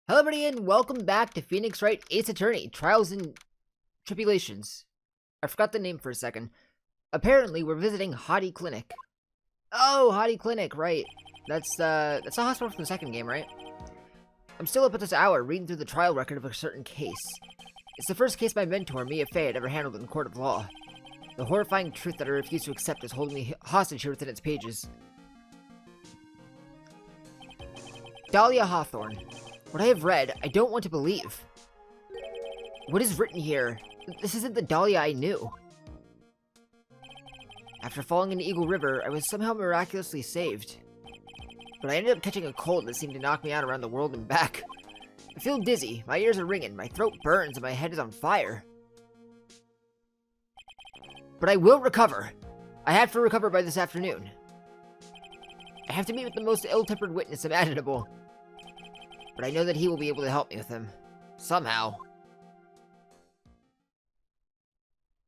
Hello everybody and welcome back to Phoenix Wright Ace Attorney, Trials and Tribulations. I forgot the name for a second. Apparently, we're visiting Hottie Clinic. Oh, Hottie Clinic, right. That's a hospital from the second game, right? I'm still up at this hour, reading through the trial record of a certain case. It's the first case my mentor, Mia Fey, had ever handled in the court of law. The horrifying truth that I refuse to accept is holding me hostage here within its pages. Dahlia Hawthorne. What I have read, I don't want to believe. What is written here? This isn't the Dahlia I knew. After falling into Eagle River, I was somehow miraculously saved. But I ended up catching a cold that seemed to knock me out around the world and back. I feel dizzy, my ears are ringing, my throat burns, and my head is on fire. But I will recover. I have to recover by this afternoon. I have to meet with the most ill-tempered witness imaginable. But I know that he will be able to help me with him. Somehow.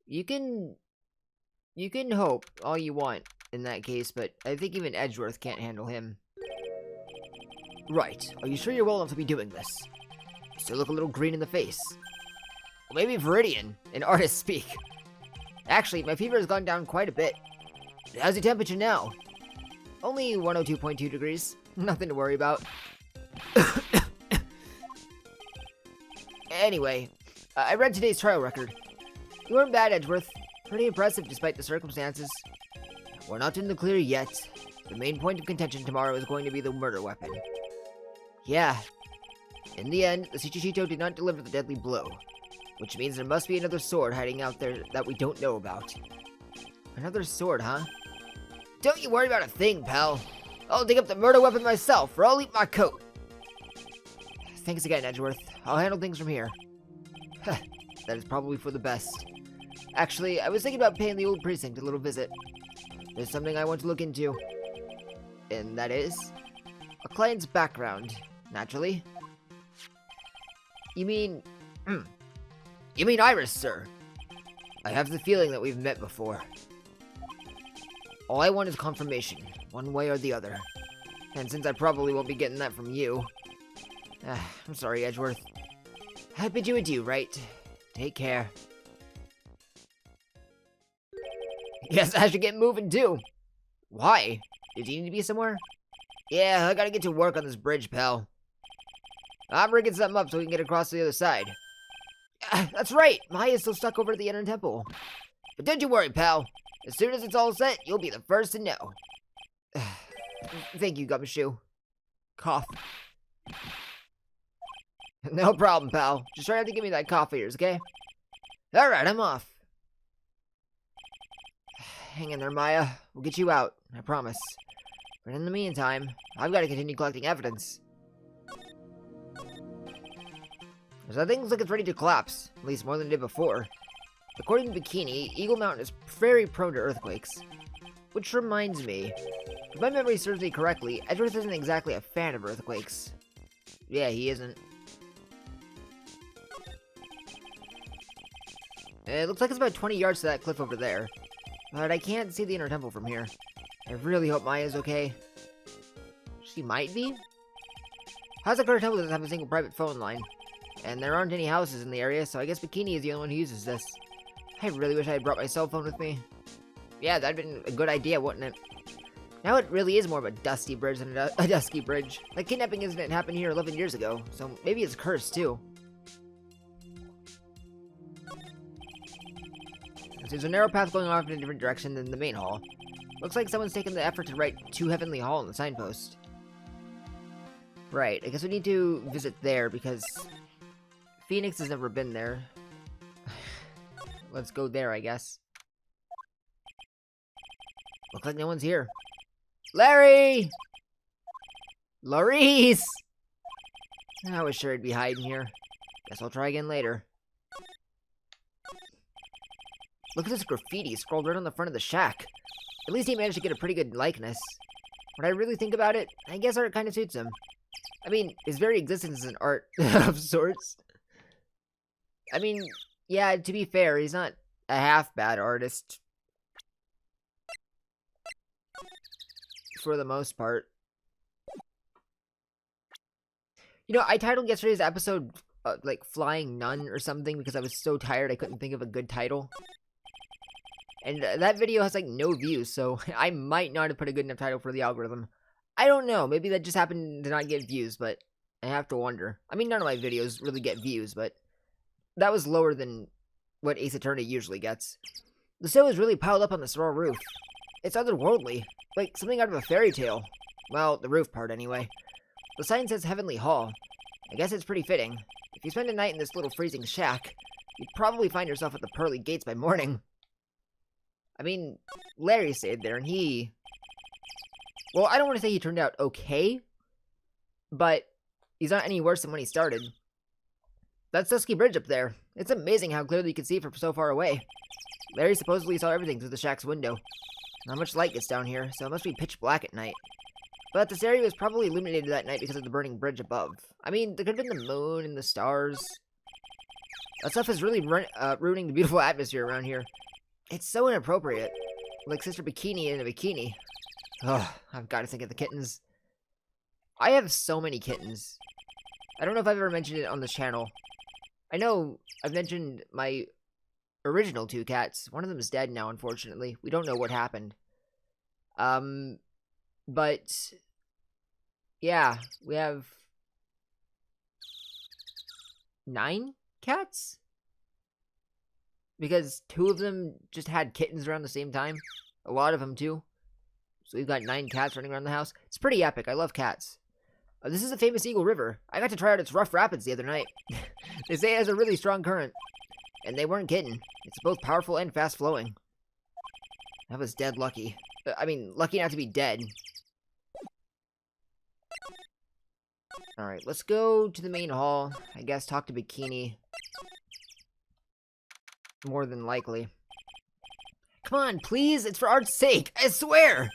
You can hope all you want in that case, but I think even Edgeworth can't handle him. Right. Are you sure you're well enough to be doing this? You still look a little green in the face. Well, maybe Viridian, an artist speak. Actually, my fever has gone down quite a bit. How's your temperature now? Only 102.2 degrees. Nothing to worry about. Anyway, I read today's trial record. You weren't bad, Edgeworth. Pretty impressive despite the circumstances. We're not in the clear yet. The main point of contention tomorrow is going to be the murder weapon. Yeah. In the end, the Shichichito did not deliver the deadly blow. Which means there must be another sword hiding out there that we don't know about. Another sword, huh? Don't you worry about a thing, pal. I'll dig up the murder weapon myself, or I'll eat my coat. Thanks again, Edgeworth. I'll handle things from here. That is probably for the best. Actually, I was thinking about paying the old precinct a little visit. There's something I want to look into. And that is? A client's background, naturally. You mean... You mean Iris, sir? I have the feeling that we've met before. All I want is confirmation, one way or the other. And since I probably won't be getting that from you... I'm sorry, Edgeworth. I bid you adieu, Wright. Take care. Guess I should get moving too. Why? Did you need to be somewhere? Yeah, I gotta get to work on this bridge, pal. I'm rigging something up so we can get across to the other side. That's right! Maya's still stuck over at the inner temple. But don't you worry, pal. As soon as it's all set, you'll be the first to know. Thank you, Gumshoe. Cough. No problem, pal. Just try not to give me that cough of yours, okay? Alright, I'm off. Hang in there, Maya. We'll get you out, I promise. But in the meantime, I've got to continue collecting evidence. So things look like it's ready to collapse, at least more than it did before. According to Bikini, Eagle Mountain is very prone to earthquakes. Which reminds me, if my memory serves me correctly, Edgeworth isn't exactly a fan of earthquakes. Yeah, he isn't. It looks like it's about 20 yards to that cliff over there. But I can't see the inner temple from here. I really hope Maya's okay. She might be? How's the inner temple doesn't have a single private phone line? And there aren't any houses in the area, so I guess Bikini is the only one who uses this. I really wish I had brought my cell phone with me. Yeah, that'd been a good idea, wouldn't it? Now it really is more of a dusty bridge than a dusky bridge. That kidnapping incident happened here 11 years ago, so maybe it's cursed too. There's a narrow path going off in a different direction than the main hall. Looks like someone's taken the effort to write "To Heavenly Hall" on the signpost. Right, I guess we need to visit there because Phoenix has never been there. Let's go there, I guess. Looks like no one's here. Larry! Laurice! I was sure he'd be hiding here. Guess I'll try again later. Look at this graffiti scrolled right on the front of the shack. At least he managed to get a pretty good likeness. When I really think about it, I guess art kind of suits him. I mean, his very existence is an art of sorts. I mean, yeah, to be fair, he's not a half-bad artist. For the most part. You know, I titled yesterday's episode, like, Flying Nun or something because I was so tired I couldn't think of a good title. And that video has, like, no views, so I might not have put a good enough title for the algorithm. I don't know, maybe that just happened to not get views, but I have to wonder. I mean, none of my videos really get views, but that was lower than what Ace Attorney usually gets. The snow is really piled up on the small roof. It's otherworldly, like something out of a fairy tale. Well, the roof part, anyway. The sign says Heavenly Hall. I guess it's pretty fitting. If you spend a night in this little freezing shack, you'd probably find yourself at the pearly gates by morning. I mean, Larry stayed there, and he... Well, I don't want to say he turned out okay, but he's not any worse than when he started. That's Dusky Bridge up there. It's amazing how clearly you can see it from so far away. Larry supposedly saw everything through the shack's window. Not much light gets down here, so it must be pitch black at night. But this area was probably illuminated that night because of the burning bridge above. I mean, there could have been the moon and the stars. That stuff is really ruining the beautiful atmosphere around here. It's so inappropriate. Like Sister Bikini in a bikini. Ugh, I've got to think of the kittens. I have so many kittens. I don't know if I've ever mentioned it on this channel. I know I've mentioned my original 2 cats. One of them is dead now, unfortunately. We don't know what happened. But yeah, we have 9 cats? Because 2 of them just had kittens around the same time. A lot of them, too. So we've got 9 cats running around the house. It's pretty epic. I love cats. This is a famous Eagle River. I got to try out its rough rapids the other night. They say it has a really strong current. And they weren't kidding. It's both powerful and fast-flowing. I was dead lucky. I mean, lucky not to be dead. Alright, let's go to the main hall. I guess talk to Bikini. More than likely. Come on, please! It's for art's sake! I swear!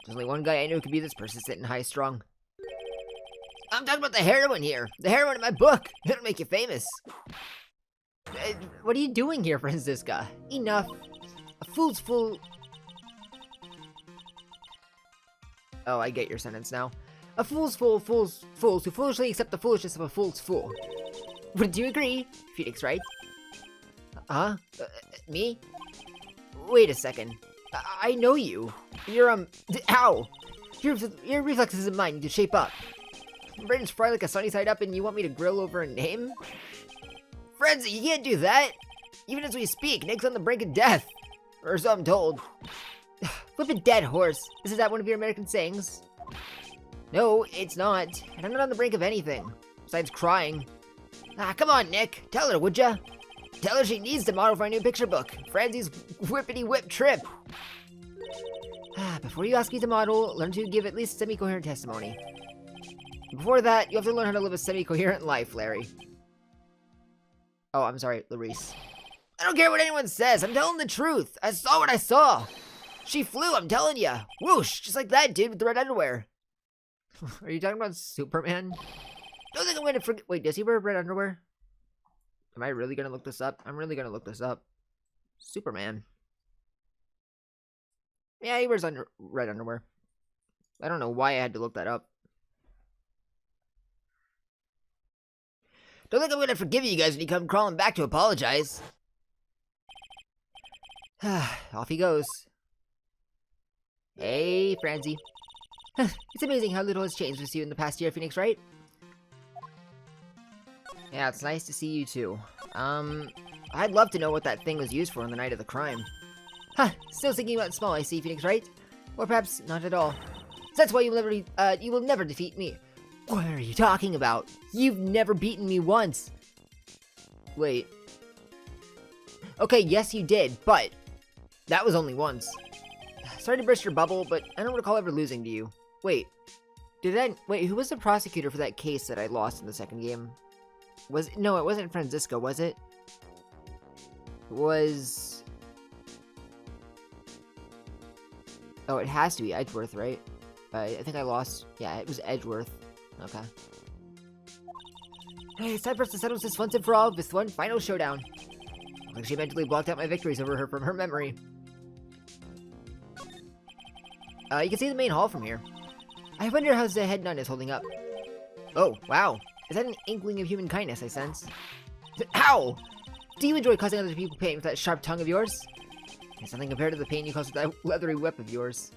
There's only one guy I know who could be this persistent and high-strung. I'm talking about the heroine here! The heroine in my book! It'll make you famous! What are you doing here, Franziska? Enough! A fool's fool... Oh, I get your sentence now. A fool's fool, fools who foolishly accept the foolishness of a fool's fool. Wouldn't you agree, Phoenix Wright? Huh? Me? Wait a second. I know you. You're, ow! Your reflexes and mine need to shape up. My brain's fried like a sunny side up and you want me to grill over a name? Frenzy, you can't do that! Even as we speak, Nick's on the brink of death. Or so I'm told. Flip a dead horse. Isn't that one of your American sayings? No, it's not. And I'm not on the brink of anything. Besides crying. Ah, come on, Nick. Tell her, would ya? Tell her she needs to model for a new picture book. Franzie's whippity-whip trip. Before you ask me to model, learn to give at least semi-coherent testimony. Before that, you have to learn how to live a semi-coherent life, Larry. Oh, I'm sorry, Larice. I don't care what anyone says. I'm telling the truth. I saw what I saw. She flew, I'm telling ya. Whoosh, just like that dude with the red underwear. Are you talking about Superman? Don't think I'm gonna forget. Wait, does he wear red underwear? Am I really gonna look this up? I'm really gonna look this up. Superman. Yeah, he wears red underwear. I don't know why I had to look that up. Don't think I'm gonna forgive you guys when you come crawling back to apologize. Off he goes. Hey, Francie. It's amazing how little has changed with you in the past year, Phoenix, right? Yeah, it's nice to see you too. I'd love to know what that thing was used for on the night of the crime. Still thinking about small, I see, Phoenix, right? Or perhaps not at all. That's why you will never defeat me. What are you talking about? You've never beaten me once. Wait. Okay, yes you did, but that was only once. Sorry to burst your bubble, but I don't recall ever losing to you. Wait. Wait, who was the prosecutor for that case that I lost in the second game? No, it wasn't Francisco, was it? It was... Oh, it has to be Edgeworth, right? I think I lost... Yeah, it was Edgeworth. Okay. Hey, it's time for us to settle this once and for all with one final showdown. Looks like she mentally blocked out my victories over her from her memory. You can see the main hall from here. I wonder how the head nun is holding up. Oh, wow. Is that an inkling of human kindness I sense? Ow! Do you enjoy causing other people pain with that sharp tongue of yours? It's nothing compared to the pain you cause with that leathery whip of yours.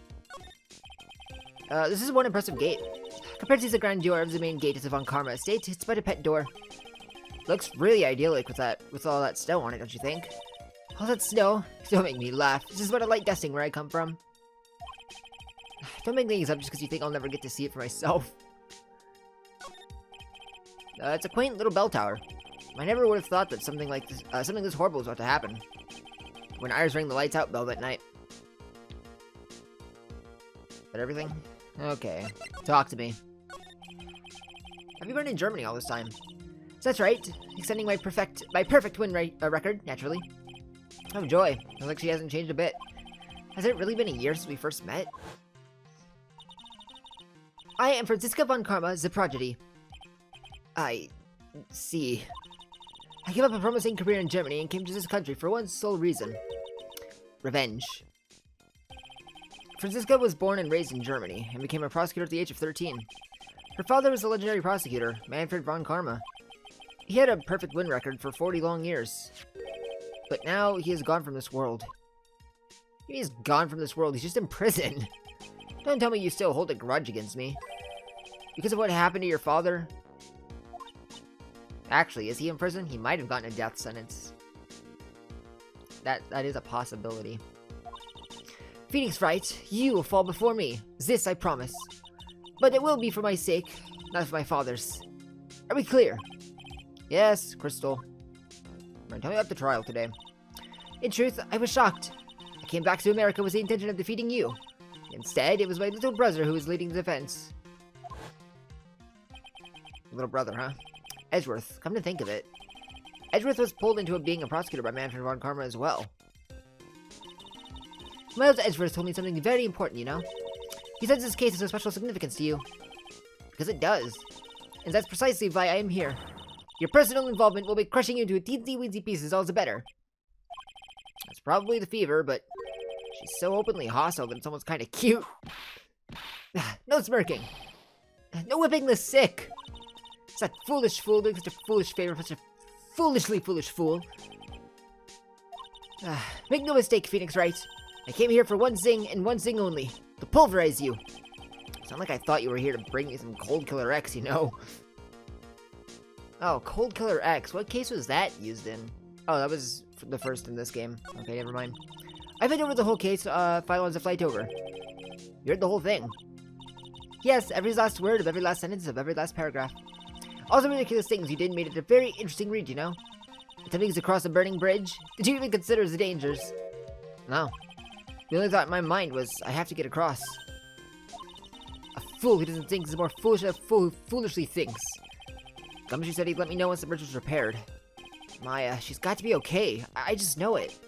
This is one impressive gate. Compared to the grandeur of the main gate of the Von Karma estate, it's but a pet door. Looks really idyllic with all that snow on it, don't you think? All that snow? Don't make me laugh. This is but a light dusting where I come from. Don't make things up just because you think I'll never get to see it for myself. It's a quaint little bell tower. I never would have thought that something this horrible was about to happen. When Iris rang the lights out bell that night. But everything? Okay. Talk to me. Have you been in Germany all this time? That's right. Extending my perfect win record, naturally. Oh joy. Looks like she hasn't changed a bit. Has it really been a year since we first met? I am Franziska von Karma, the prodigy. I see. I gave up a promising career in Germany and came to this country for one sole reason. Revenge. Franziska was born and raised in Germany, and became a prosecutor at the age of 13. Her father was a legendary prosecutor, Manfred von Karma. He had a perfect win record for 40 long years. But now, he is gone from this world. He's gone from this world, he's just in prison. Don't tell me you still hold a grudge against me. Because of what happened to your father? Actually, is he in prison? He might have gotten a death sentence. That is a possibility. Phoenix Wright, you will fall before me. This I promise. But it will be for my sake, not for my father's. Are we clear? Yes, Crystal. Tell me about the trial today. In truth, I was shocked. I came back to America with the intention of defeating you. Instead, it was my little brother who was leading the defense. Little brother, huh? Edgeworth, come to think of it. Edgeworth was pulled into being a prosecutor by Manfred von Karma as well. Miles Edgeworth told me something very important, you know? He says this case has a special significance to you. Because it does. And that's precisely why I am here. Your personal involvement will make crushing you into teensy-weensy pieces all the better. It's probably the fever, but she's so openly hostile that it's almost kind of cute. No smirking. No whipping the sick. It's that foolish fool doing such a foolish favor for such a foolishly foolish fool. Make no mistake, Phoenix Wright. I came here for one thing and one thing only. To pulverize you. Sound like I thought you were here to bring me some Cold Killer X, you know? Oh, Cold Killer X. What case was that used in? Oh, that was the first in this game. Okay, never mind. I read over the whole case file on the flight over. You read the whole thing? Yes, every last word of every last sentence of every last paragraph. All the ridiculous things you did made it a very interesting read, you know? Attempting to cross a burning bridge? Did you even consider the dangers? No. The only thought in my mind was, I have to get across. A fool who doesn't think is more foolish than a fool who foolishly thinks. Gumshoe said he'd let me know once the bridge was repaired. Maya, she's got to be okay. I just know it.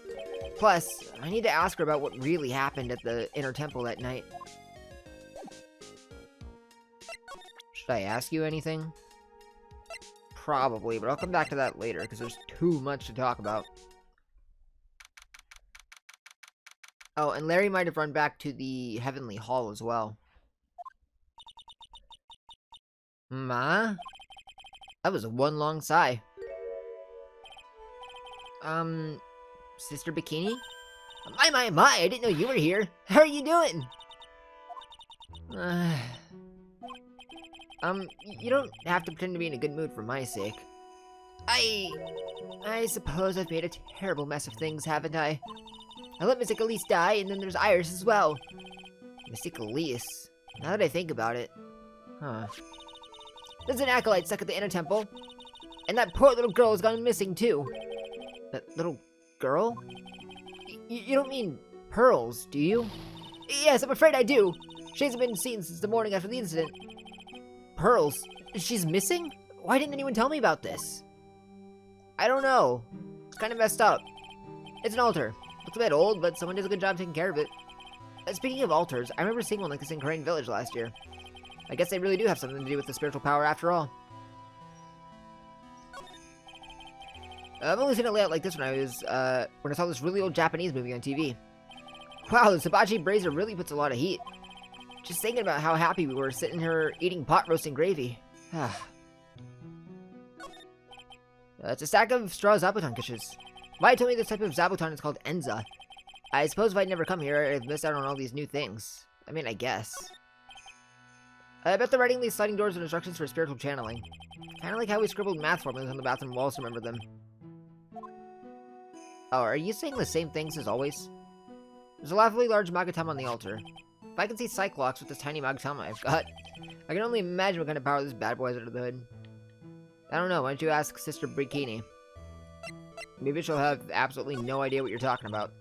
Plus, I need to ask her about what really happened at the Inner Temple that night. Should I ask you anything? Probably, but I'll come back to that later, because there's too much to talk about. Oh, and Larry might have run back to the Heavenly Hall as well. Ma? That was one long sigh. Sister Bikini? My, I didn't know you were here. How are you doing? You don't have to pretend to be in a good mood for my sake. I suppose I've made a terrible mess of things, haven't I? I let Mystic Elise die, and then there's Iris as well. Mystic Elise? Now that I think about it. Huh. There's an acolyte stuck at the Inner Temple. And that poor little girl has gone missing, too. That little girl? You don't mean Pearls, do you? Yes, I'm afraid I do. She hasn't been seen since the morning after the incident. Pearls? She's missing? Why didn't anyone tell me about this? I don't know. It's kind of messed up. It's an altar. Looks a bit old, but someone did a good job taking care of it. Speaking of altars, I remember seeing one like this in Crane Village last year. I guess they really do have something to do with the spiritual power after all. I've only seen a layout like this when I saw this really old Japanese movie on TV. Wow, the hibachi brazier really puts a lot of heat. Just thinking about how happy we were sitting here eating pot roast and gravy. It's a stack of straw zabuton kishes. Wright told me this type of zabuton is called Enza. I suppose if I'd never come here, I'd missed out on all these new things. I mean, I guess. I bet they're writing these sliding doors with instructions for spiritual channeling. Kinda like how we scribbled math formulas on the bathroom walls to remember them. Oh, are you saying the same things as always? There's a laughably large Magatama on the altar. If I can see Cyclops with this tiny Magatama I've got, I can only imagine what kind of power this bad boy has under the hood. I don't know, why don't you ask Sister Bikini? Maybe she'll have absolutely no idea what you're talking about.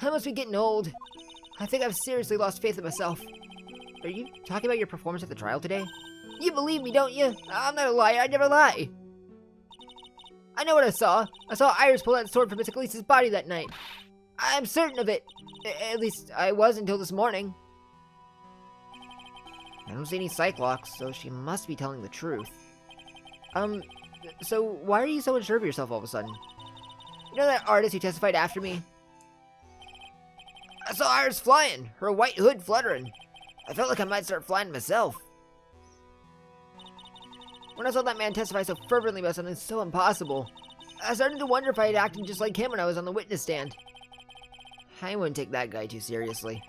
I must be getting old. I think I've seriously lost faith in myself. Are you talking about your performance at the trial today? You believe me, don't you? I'm not a liar, I never lie. I know what I saw. I saw Iris pull that sword from Miss Elise's body that night. I'm certain of it. At least, I was until this morning. I don't see any Cyclops, so she must be telling the truth. So why are you so unsure of yourself all of a sudden? You know that artist who testified after me? I saw Iris flying, her white hood fluttering. I felt like I might start flying myself. When I saw that man testify so fervently about something so impossible, I started to wonder if I had acted just like him when I was on the witness stand. I wouldn't take that guy too seriously.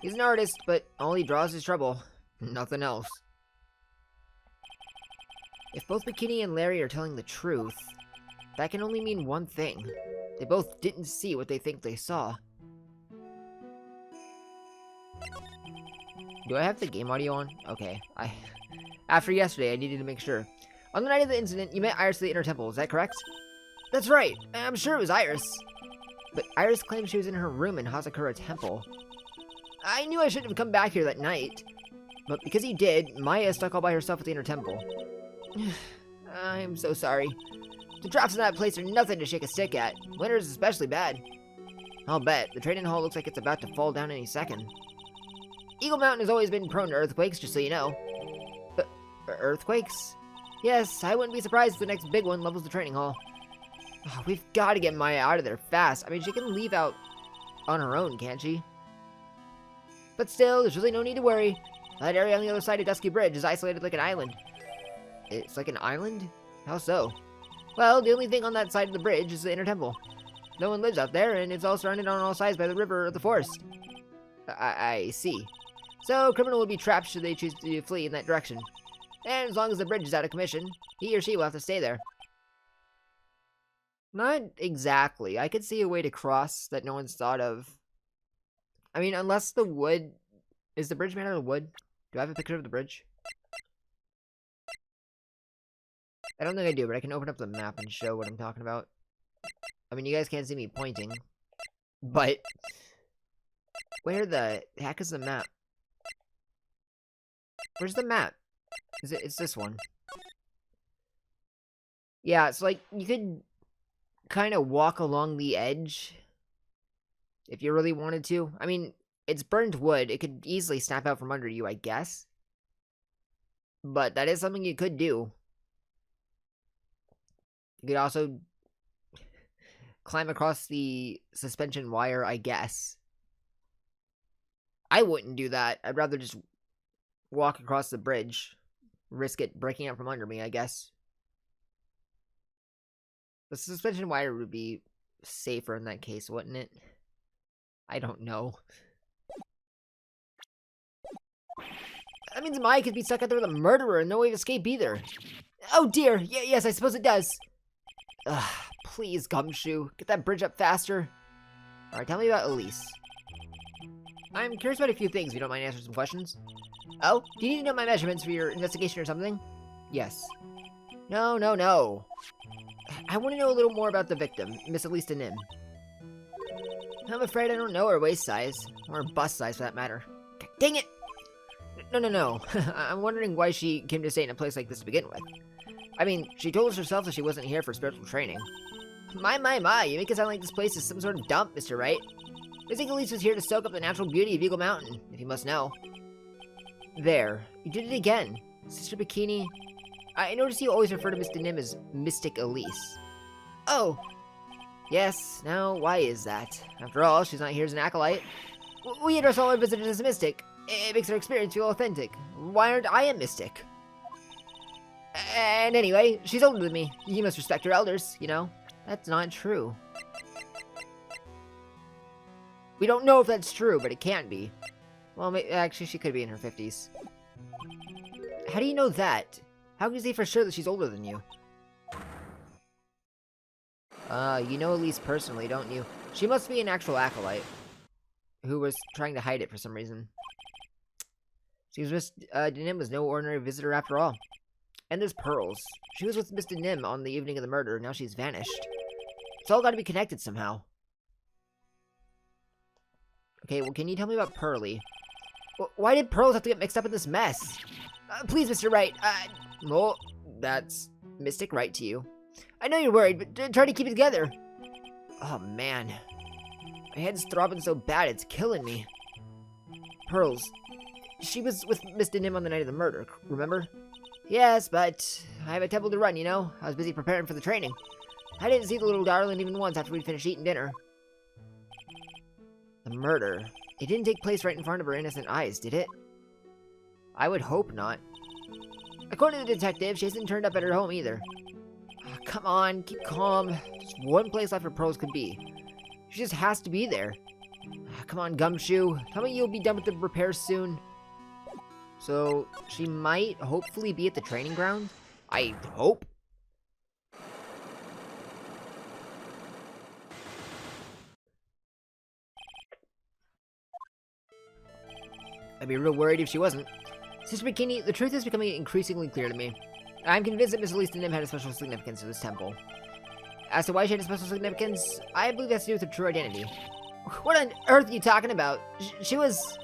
He's an artist, but all he draws is trouble. Nothing else. If both Bikini and Larry are telling the truth, that can only mean one thing. They both didn't see what they think they saw. Do I have the game audio on? Okay. After yesterday, I needed to make sure. On the night of the incident, you met Iris at the Inner Temple, is that correct? That's right. I'm sure it was Iris. But Iris claimed she was in her room in Hazakura Temple. I knew I shouldn't have come back here that night. But because he did, Maya stuck all by herself at the Inner Temple. I'm so sorry. The drops in that place are nothing to shake a stick at. Winter's especially bad. I'll bet. The training hall looks like it's about to fall down any second. Eagle Mountain has always been prone to earthquakes, just so you know. Earthquakes? Yes, I wouldn't be surprised if the next big one levels the training hall. Oh, we've got to get Maya out of there fast. I mean, she can leave out on her own, can't she? But still, there's really no need to worry. That area on the other side of Dusky Bridge is isolated like an island. It's like an island? How so? Well, the only thing on that side of the bridge is the Inner Temple. No one lives out there, and it's all surrounded on all sides by the river or the forest. I see. So, a criminal would be trapped should they choose to flee in that direction. And as long as the bridge is out of commission, he or she will have to stay there. Not exactly. I could see a way to cross that no one's thought of. I mean, unless the wood... Is the bridge made out of wood? Do I have a picture of the bridge? I don't think I do, but I can open up the map and show what I'm talking about. I mean, you guys can't see me pointing. But... where the heck is the map? Where's the map? It's this one. Yeah, it's like, you could kind of walk along the edge. If you really wanted to. I mean, it's burned wood. It could easily snap out from under you, I guess. But that is something you could do. You could also climb across the suspension wire, I guess. I wouldn't do that. I'd rather just walk across the bridge. Risk it breaking out from under me, I guess. The suspension wire would be safer in that case, wouldn't it? I don't know. That means Maya could be stuck out there with a murderer and no way of escape either. Oh dear, yes, I suppose it does. Ugh, please, Gumshoe, get that bridge up faster. Alright, tell me about Elise. I'm curious about a few things, if you don't mind answering some questions. Oh, do you need to know my measurements for your investigation or something? Yes. No. I want to know a little more about the victim, Miss Elise Nim. I'm afraid I don't know her waist size, or her bust size for that matter. Dang it! No. I'm wondering why she came to stay in a place like this to begin with. I mean, she told us herself that she wasn't here for spiritual training. My, you make it sound like this place is some sort of dump, Mr. Wright. I think Elise was here to soak up the natural beauty of Eagle Mountain, if you must know. There, you did it again. Sister Bikini, I notice you always refer to Miss Nim as Mystic Elise. Oh! Yes, now why is that? After all, she's not here as an acolyte. We address all our visitors as a mystic. It makes our experience feel authentic. Why aren't I a mystic? And anyway, she's older than me. You must respect your elders, you know? That's not true. We don't know if that's true, but it can't be. Well, actually, she could be in her 50s. How do you know that? How can you say for sure that she's older than you? You know Elise personally, don't you? She must be an actual acolyte who was trying to hide it for some reason. Seems Miss Nim was no ordinary visitor after all. And there's Pearls. She was with Mr. Nim on the evening of the murder, now she's vanished. It's all gotta be connected somehow. Okay, well, can you tell me about Pearly? Why did Pearls have to get mixed up in this mess? Please, Mr. Wright, well, that's Mystic Wright to you. I know you're worried, but try to keep it together. Oh, man. My head's throbbing so bad, it's killing me. Pearls. She was with Mr. Nim on the night of the murder, remember? Yes, but I have a temple to run, you know? I was busy preparing for the training. I didn't see the little darling even once after we'd finished eating dinner. The murder. It didn't take place right in front of her innocent eyes, did it? I would hope not. According to the detective, she hasn't turned up at her home either. Oh, come on, keep calm. Just one place left where Pearls could be. She just has to be there. Oh, come on, Gumshoe. Tell me you'll be done with the repairs soon. So, she might hopefully be at the training ground? I hope. I'd be real worried if she wasn't. Sister Bikini, the truth is becoming increasingly clear to me. I'm convinced that Miss Elise Nim had a special significance to this temple. As to why she had a special significance, I believe it has to do with her true identity. What on earth are you talking about? She was...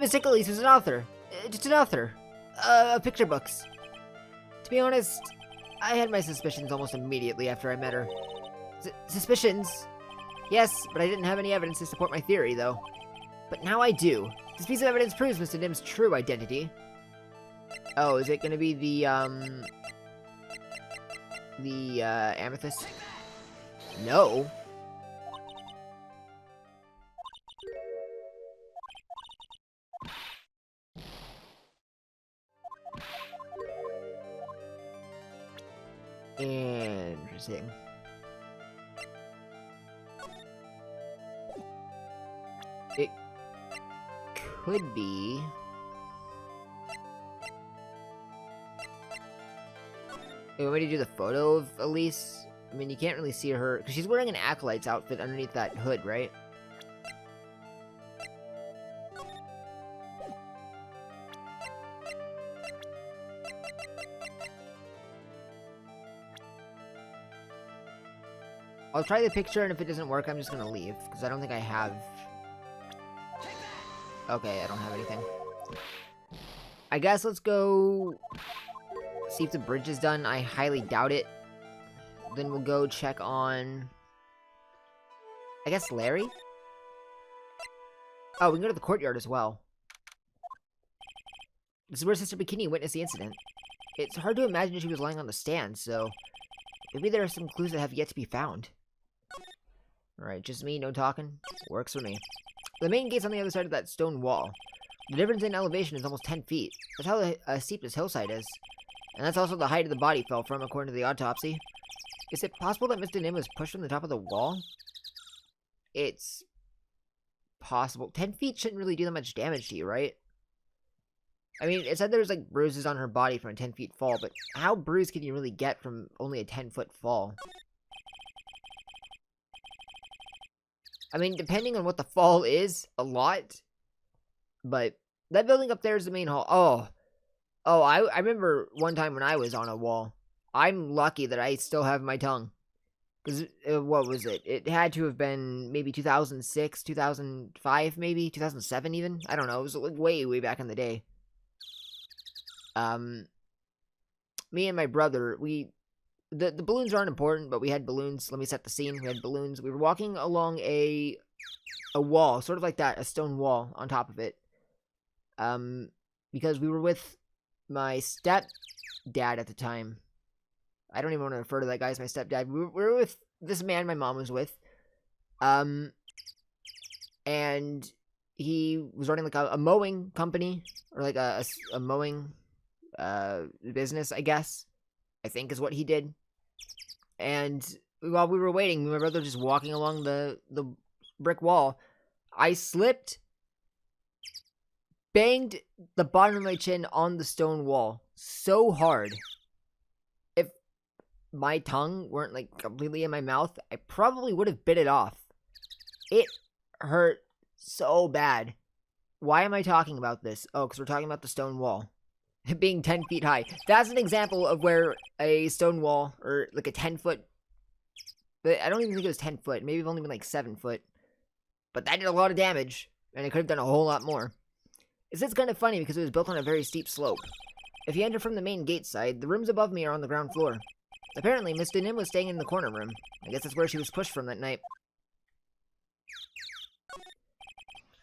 Miss Elise was an author. Just an author. Of picture books. To be honest, I had my suspicions almost immediately after I met her. Suspicions? Yes, but I didn't have any evidence to support my theory, though. But now I do. This piece of evidence proves Mr. Nim's true identity. Oh, is it gonna be the amethyst? No. Interesting. It could be... Hey, want me to do the photo of Elise? I mean, you can't really see her, because she's wearing an acolyte's outfit underneath that hood, right? I'll try the picture, and if it doesn't work, I'm just gonna leave, because I don't think I have... Okay, I don't have anything. I guess let's go... see if the bridge is done. I highly doubt it. Then we'll go check on... I guess Larry? Oh, we can go to the courtyard as well. This is where Sister Bikini witnessed the incident. It's hard to imagine she was lying on the stand, so... maybe there are some clues that have yet to be found. Alright, just me, no talking. Works for me. The main gate's on the other side of that stone wall. The difference in elevation is almost 10 feet. That's how steep this hillside is. And that's also the height of the body fell from, according to the autopsy. Is it possible that Mr. Nim was pushed from the top of the wall? It's... possible. 10 feet shouldn't really do that much damage to you, right? I mean, it said there was, like, bruises on her body from a 10-feet fall, but how bruised can you really get from only a 10-foot fall? I mean, depending on what the fall is, a lot. But that building up there is the main hall. Oh, I remember one time when I was on a wall. I'm lucky that I still have my tongue. Because, what was it? It had to have been maybe 2006, 2005 maybe? 2007 even? I don't know. It was like way, way back in the day. Me and my brother, the balloons aren't important, but we had balloons. Let me set the scene. We had balloons. We were walking along a wall, sort of like that, a stone wall on top of it. Because we were with my stepdad at the time. I don't even want to refer to that guy as my stepdad. We were with this man my mom was with. And he was running like a mowing company, or like a mowing business, I guess. I think is what he did. And while we were waiting, my brother just walking along the brick wall, I slipped, banged the bottom of my chin on the stone wall so hard. If my tongue weren't like completely in my mouth, I probably would have bit it off. It hurt so bad. Why am I talking about this? Oh, because we're talking about the stone wall. Being 10 feet high. That's an example of where a stone wall, or like a 10-foot... I don't even think it was 10 foot. Maybe it's only been like 7 foot. But that did a lot of damage, and it could have done a whole lot more. It's kind of funny because it was built on a very steep slope. If you enter from the main gate side, the rooms above me are on the ground floor. Apparently, Miss Denim was staying in the corner room. I guess that's where she was pushed from that night.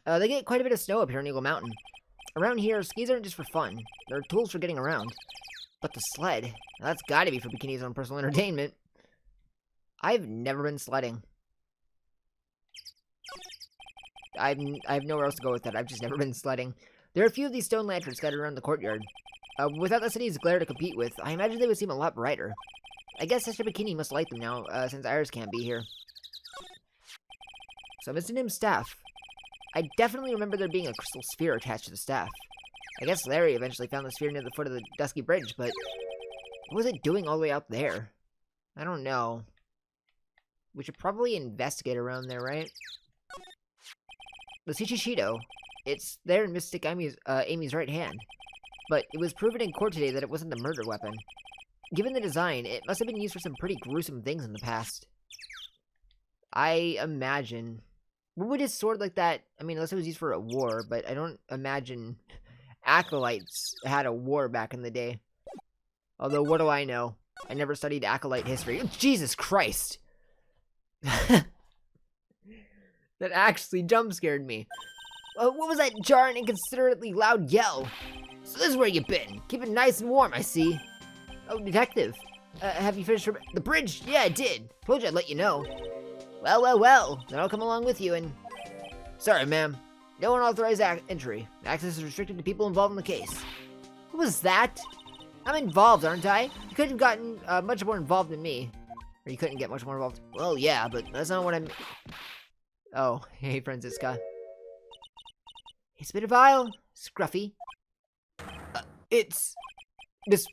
They get quite a bit of snow up here in Eagle Mountain. Around here, skis aren't just for fun. They're tools for getting around. But the sled, now that's gotta be for bikinis on personal entertainment. I've never been sledding. I have nowhere else to go with that. I've just never been sledding. There are a few of these stone lanterns scattered around the courtyard. Without the city's glare to compete with, I imagine they would seem a lot brighter. I guess Sister Bikini must light them now, since Iris can't be here. So, Mr. Nim's staff. I definitely remember there being a crystal sphere attached to the staff. I guess Larry eventually found the sphere near the foot of the Dusky Bridge, but what was it doing all the way out there? I don't know. We should probably investigate around there, right? The Shichichido. It's there in Mystic Amy's right hand. But it was proven in court today that it wasn't a murder weapon. Given the design, it must have been used for some pretty gruesome things in the past. I imagine... What would a sword like that... I mean, unless it was used for a war, but I don't imagine acolytes had a war back in the day. Although, what do I know? I never studied acolyte history. Oh, Jesus Christ! That actually jump-scared me. What was that jarring, inconsiderately loud yell? So this is where you've been. Keep it nice and warm, I see. Oh, detective. Have you finished the bridge? Yeah, I did. Told you I'd let you know. Well. Then I'll come along with you and... Sorry, ma'am. No unauthorized entry. Access is restricted to people involved in the case. What was that? I'm involved, aren't I? You couldn't have gotten much more involved than me. Or you couldn't get much more involved. Well, yeah, but that's not what I'm... Oh, hey, Franziska. Hey, Spit of Isle. Scruffy. It's... Miss...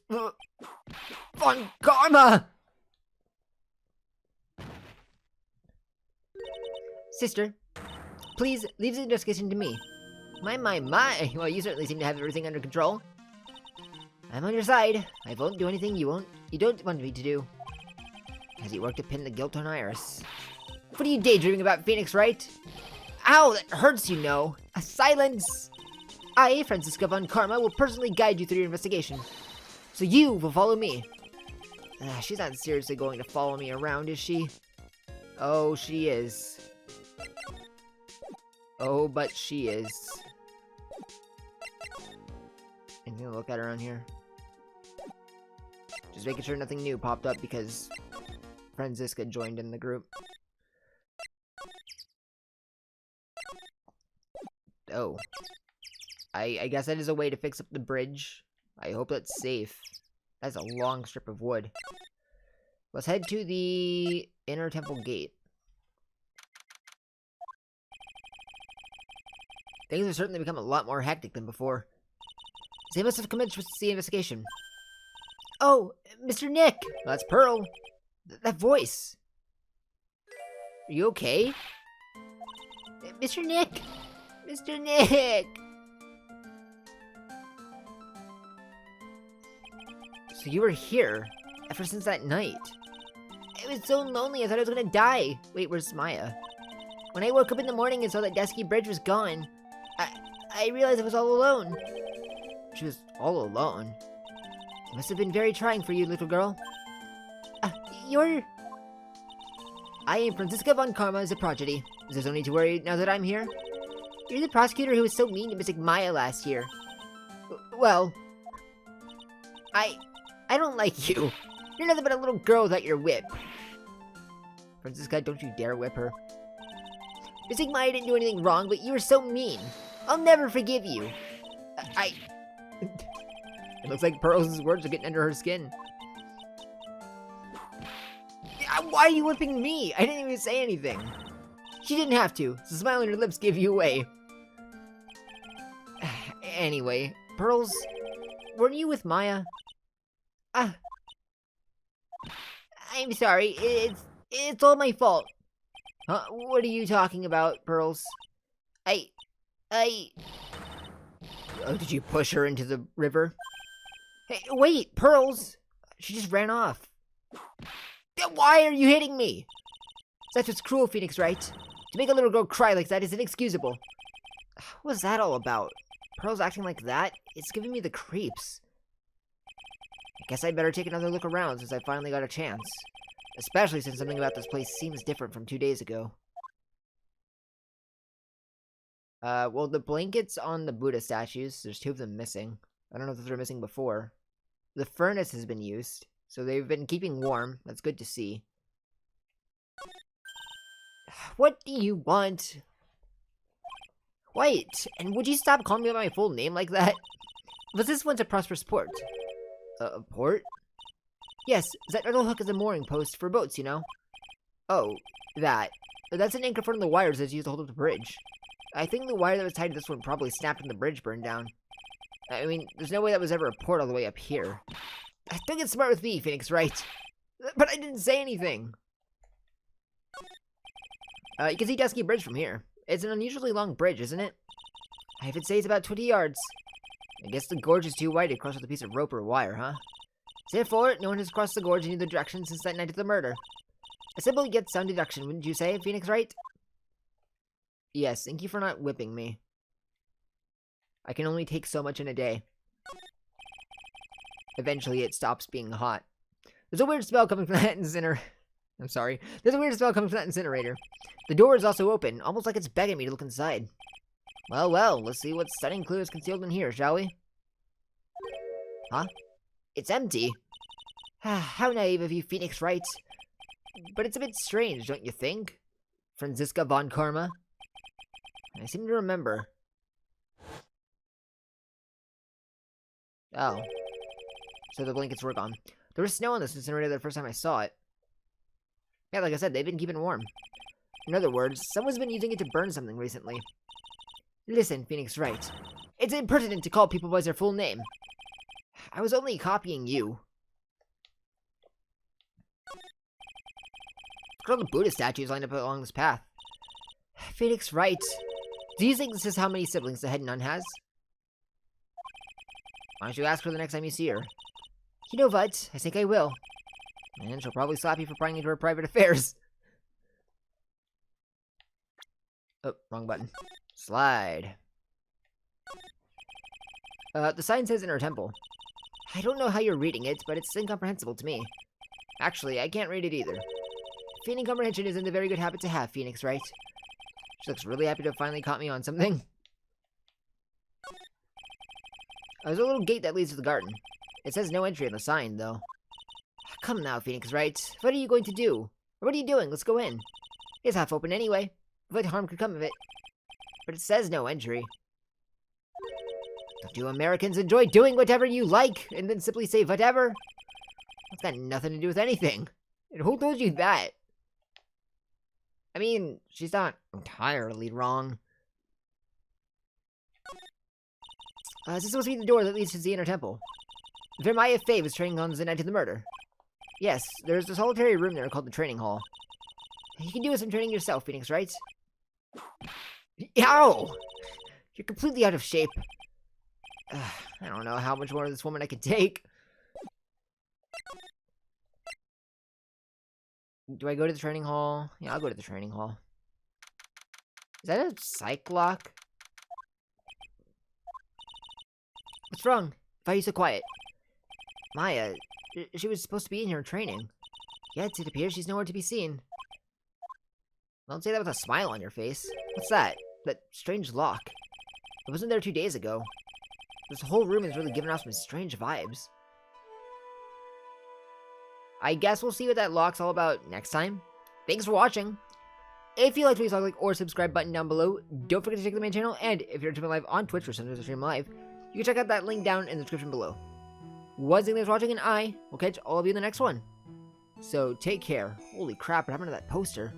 Von Karma! Sister, please leave the investigation to me. My. Well, you certainly seem to have everything under control. I'm on your side. I won't do anything you don't want me to do. As you work to pin the guilt on Iris. What are you daydreaming about, Phoenix, Wright? Ow, that hurts, you know. Silence! I, Franziska von Karma, will personally guide you through your investigation. So you will follow me. She's not seriously going to follow me around, is she? Oh, she is. Oh, but she is. Anything to look at around here? Just making sure nothing new popped up because Franziska joined in the group. Oh. I guess that is a way to fix up the bridge. I hope that's safe. That's a long strip of wood. Let's head to the inner temple gate. Things have certainly become a lot more hectic than before. They must have commenced with the investigation. Oh, Mr. Nick! That's Pearl. That voice. Are you okay? Mr. Nick! Mr. Nick! So you were here ever since that night. It was so lonely, I thought I was gonna die. Wait, where's Maya? When I woke up in the morning and saw that Dusky Bridge was gone, I realized I was all alone. She was all alone? It must have been very trying for you, little girl. I am Franziska von Karma as a prodigy. There's no need to worry now that I'm here. You're the prosecutor who was so mean to Mystic Maya last year. Well, I don't like you. You're nothing but a little girl without your whip. Franziska, don't you dare whip her. Mystic Maya didn't do anything wrong, but you were so mean. I'll never forgive you. It looks like Pearl's words are getting under her skin. Why are you whipping me? I didn't even say anything. She didn't have to. The smile on her lips gave you away. Anyway, Pearls, weren't you with Maya? I'm sorry. It's all my fault. Huh? What are you talking about, Pearls? Oh, did you push her into the river? Hey, wait, Pearls! She just ran off. Why are you hitting me? That's what's cruel, Phoenix, right? To make a little girl cry like that is inexcusable. What was that all about? Pearl's acting like that? It's giving me the creeps. I guess I'd better take another look around since I finally got a chance. Especially since something about this place seems different from 2 days ago. Well, the blankets on the Buddha statues, there's 2 of them missing. I don't know if those were missing before. The furnace has been used, so they've been keeping warm. That's good to see. What do you want? Wait, and would you stop calling me by my full name like that? Was this once a prosperous port? A port? Yes, that metal hook is a mooring post for boats, you know? Oh, that. That's an anchor for one of the wires that's used to hold up the bridge. I think the wire that was tied to this one probably snapped when the bridge burned down. I mean, there's no way that was ever a port all the way up here. Don't get smart with me, Phoenix, right? But I didn't say anything. You can see Dusky Bridge from here. It's an unusually long bridge, isn't it? I would say it's about 20 yards. I guess the gorge is too wide to cross with a piece of rope or wire, huh? Therefore, no one has crossed the gorge in either direction since that night of the murder. A simple yet sound deduction, wouldn't you say, Phoenix, right? Yes, thank you for not whipping me. I can only take so much in a day. Eventually, it stops being hot. There's a weird smell coming from that incinerator. I'm sorry. There's a weird smell coming from that incinerator. The door is also open, almost like it's begging me to look inside. Well, let's see what stunning clue is concealed in here, shall we? Huh? It's empty. How naive of you, Phoenix, right? But it's a bit strange, don't you think? Franziska von Karma? I seem to remember. Oh. So the blankets were gone. There was snow on this incinerator the first time I saw it. Yeah, like I said, they've been keeping warm. In other words, someone's been using it to burn something recently. Listen, Phoenix Wright. It's impertinent to call people by their full name. I was only copying you. Look at all the Buddha statues lined up along this path. Phoenix Wright. Do you think this is how many siblings the head nun has? Why don't you ask her the next time you see her? You know what? I think I will. And she'll probably slap you for prying into her private affairs. Oh, wrong button. Slide. The sign says Inner Temple. I don't know how you're reading it, but it's incomprehensible to me. Actually, I can't read it either. Feigning comprehension isn't a very good habit to have, Phoenix, right? She looks really happy to have finally caught me on something. There's a little gate that leads to the garden. It says no entry on the sign, though. Come now, Phoenix Wright. What are you going to do? Or what are you doing? Let's go in. It's half open anyway. What harm could come of it? But it says no entry. Don't you Americans enjoy doing whatever you like, and then simply say whatever? That's got nothing to do with anything. And who told you that? I mean, she's not entirely wrong. This is supposed to be the door that leads to the Inner Temple. Vermaya Faye was training on the night of the murder. Yes, there's a solitary room there called the Training Hall. You can do some training yourself, Phoenix, right? Ow! You're completely out of shape. I don't know how much more of this woman I can take. Do I go to the training hall? Yeah, I'll go to the training hall. Is that a psych lock? What's wrong? Why are you so quiet? Maya, she was supposed to be in here training. Yet it appears she's nowhere to be seen. Don't say that with a smile on your face. What's that? That strange lock. It wasn't there 2 days ago. This whole room is really giving off some strange vibes. I guess we'll see what that lock's all about next time. Thanks for watching. If you liked what you saw, like or subscribe button down below. Don't forget to check the main channel, and if you're watching live on Twitch or sometimes I stream live, you can check out that link down in the description below. was thanks for watching, and I will catch all of you in the next one. So take care. Holy crap, what happened to that poster?